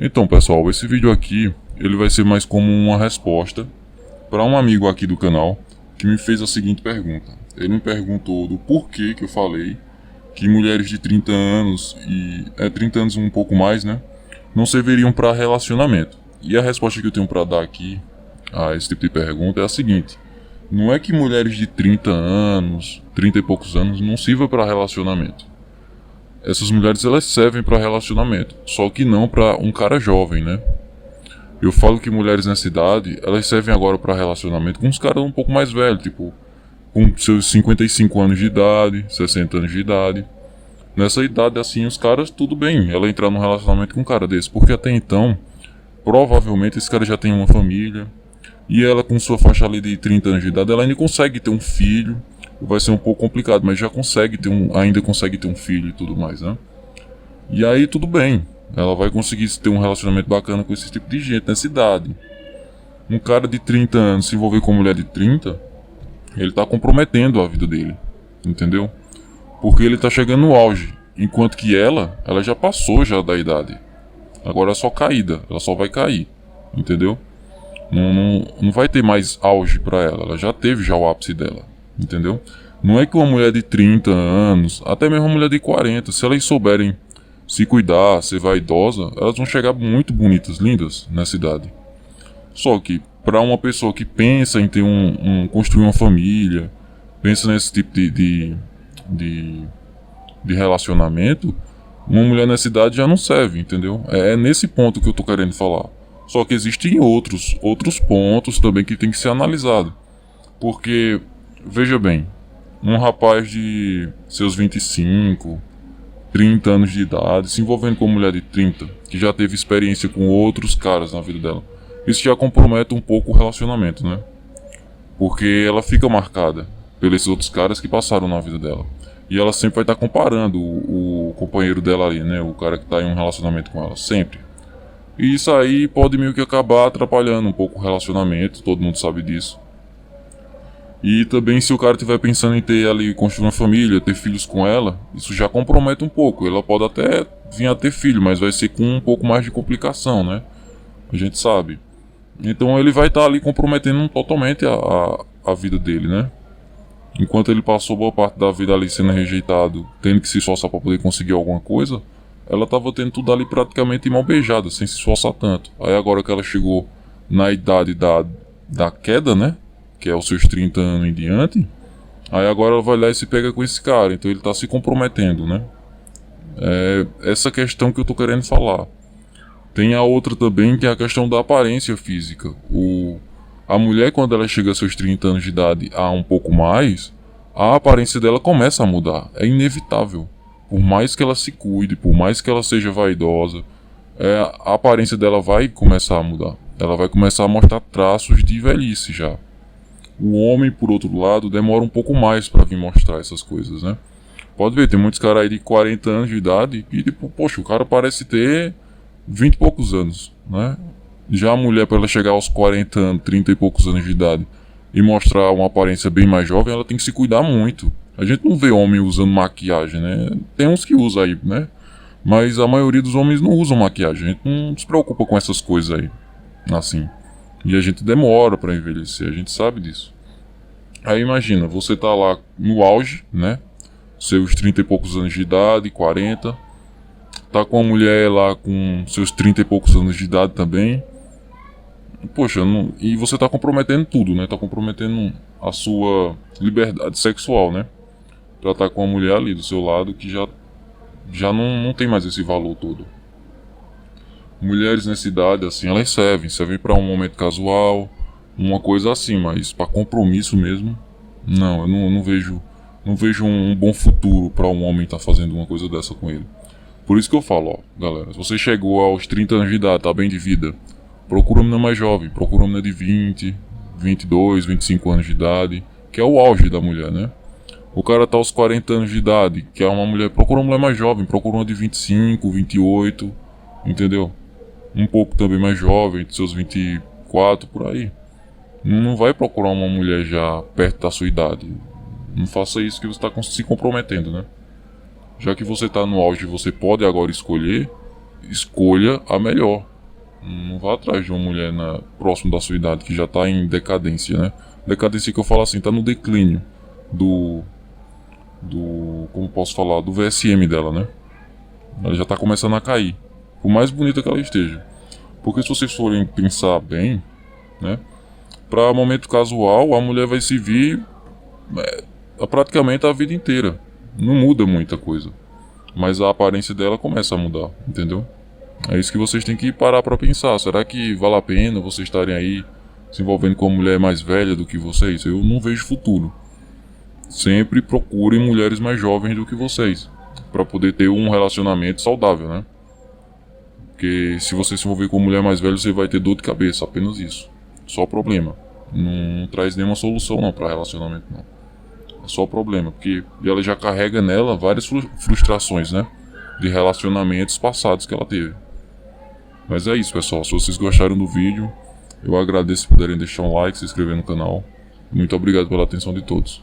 Então, pessoal, esse vídeo aqui, ele vai ser mais como uma resposta para um amigo aqui do canal que me fez a seguinte pergunta. Ele me perguntou do porquê que eu falei que mulheres de 30 anos e 30 anos um pouco mais, né, não serviriam para relacionamento. E a resposta que eu tenho para dar aqui a esse tipo de pergunta é a seguinte: não é que mulheres de 30 anos, 30 e poucos anos não sirvam para relacionamento. Essas mulheres elas servem para relacionamento, só que não para um cara jovem, né? Eu falo que mulheres nessa idade, elas servem agora para relacionamento com uns caras um pouco mais velhos, tipo, com seus 55 anos de idade, 60 anos de idade. Nessa idade assim, os caras, tudo bem, ela entrar num relacionamento com um cara desse, porque até então, provavelmente esse cara já tem uma família, e ela com sua faixa ali de 30 anos de idade, ela ainda consegue ter um filho. Vai ser um pouco complicado, mas já consegue ter ainda consegue ter um filho e tudo mais, né? E aí tudo bem, ela vai conseguir ter um relacionamento bacana com esse tipo de gente nessa idade. Um cara de 30 anos se envolver com uma mulher de 30, ele tá comprometendo a vida dele, entendeu? Porque ele tá chegando no auge, enquanto que ela já passou já da idade. Agora é só caída, ela só vai cair, entendeu? Não vai ter mais auge pra ela já teve já o ápice dela, entendeu? Não é que uma mulher de 30 anos, até mesmo uma mulher de 40, se elas souberem se cuidar, ser vaidosa, elas vão chegar muito bonitas, lindas nessa idade. Só que pra uma pessoa que pensa em ter construir uma família, pensa nesse tipo de relacionamento, uma mulher nessa idade já não serve, entendeu? É nesse ponto que eu tô querendo falar. Só que existem outros pontos também que tem que ser analisado. Porque, veja bem, um rapaz de seus 25, 30 anos de idade se envolvendo com uma mulher de 30, que já teve experiência com outros caras na vida dela, isso já compromete um pouco o relacionamento, né? Porque ela fica marcada pelos outros caras que passaram na vida dela. E ela sempre vai estar comparando o companheiro dela ali, né? O cara que está em um relacionamento com ela, sempre. E isso aí pode meio que acabar atrapalhando um pouco o relacionamento, todo mundo sabe disso. E também se o cara estiver pensando em ter ali, construir uma família, ter filhos com ela, isso já compromete um pouco. Ela pode até vir a ter filho, mas vai ser com um pouco mais de complicação, né? A gente sabe. Então ele vai estar ali comprometendo totalmente a vida dele, né? Enquanto ele passou boa parte da vida ali sendo rejeitado, tendo que se esforçar para poder conseguir alguma coisa, ela tava tendo tudo ali praticamente mão beijada, sem se esforçar tanto. Aí agora que ela chegou na idade da queda, né? Que é os seus 30 anos em diante. Aí agora ela vai lá e se pega com esse cara. Então ele tá se comprometendo, né? É essa questão que eu tô querendo falar. Tem a outra também, que é a questão da aparência física. A mulher, quando ela chega aos seus 30 anos de idade a um pouco mais, a aparência dela começa a mudar. É inevitável. Por mais que ela se cuide, por mais que ela seja vaidosa, a aparência dela vai começar a mudar. Ela vai começar a mostrar traços de velhice já. O homem, por outro lado, demora um pouco mais para vir mostrar essas coisas, né? Pode ver, tem muitos caras aí de 40 anos de idade e, tipo, poxa, o cara parece ter 20 e poucos anos, né? Já a mulher, para ela chegar aos 40 anos, 30 e poucos anos de idade e mostrar uma aparência bem mais jovem, ela tem que se cuidar muito. A gente não vê homem usando maquiagem, né? Tem uns que usam aí, né? Mas a maioria dos homens não usam maquiagem. A gente não se preocupa com essas coisas aí. Assim. E a gente demora pra envelhecer, a gente sabe disso. Aí imagina, você tá lá no auge, né? Seus 30 e poucos anos de idade, 40. Tá com a mulher lá com seus 30 e poucos anos de idade também. Poxa, e você tá comprometendo tudo, né? Tá comprometendo a sua liberdade sexual, né? Pra estar com uma mulher ali do seu lado que já não tem mais esse valor todo. Mulheres nessa idade, assim, elas servem para um momento casual, uma coisa assim, mas para compromisso mesmo, não, eu não vejo um bom futuro para um homem estar fazendo uma coisa dessa com ele. Por isso que eu falo, ó, galera, se você chegou aos 30 anos de idade, tá bem de vida, procura uma menina mais jovem, procura uma menina de 20, 22, 25 anos de idade, que é o auge da mulher, né? O cara tá aos 40 anos de idade, que é uma mulher, procura uma mulher mais jovem, procura uma de 25, 28, entendeu? Um pouco também mais jovem, de seus 24, por aí. Não vai procurar uma mulher já perto da sua idade. Não faça isso que você está se comprometendo, né? Já que você está no auge, você pode agora escolher, escolha a melhor. Não vá atrás de uma mulher próximo da sua idade, que já tá em decadência, né? Decadência que eu falo assim, tá no declínio como posso falar, do VSM dela, né? Ela já tá começando a cair, por mais bonita que ela esteja. Porque se vocês forem pensar bem, né? Pra momento casual, a mulher vai se vir praticamente a vida inteira. Não muda muita coisa. Mas a aparência dela começa a mudar, entendeu? É isso que vocês têm que parar pra pensar. Será que vale a pena vocês estarem aí se envolvendo com uma mulher mais velha do que vocês? Eu não vejo futuro. Sempre procurem mulheres mais jovens do que vocês, pra poder ter um relacionamento saudável, né? Porque se você se envolver com uma mulher mais velha, você vai ter dor de cabeça, apenas isso. Só problema. Não traz nenhuma solução não pra relacionamento, não. É só problema, porque ela já carrega nela várias frustrações, né? De relacionamentos passados que ela teve. Mas é isso, pessoal. Se vocês gostaram do vídeo, eu agradeço se puderem deixar um like, se inscrever no canal. Muito obrigado pela atenção de todos.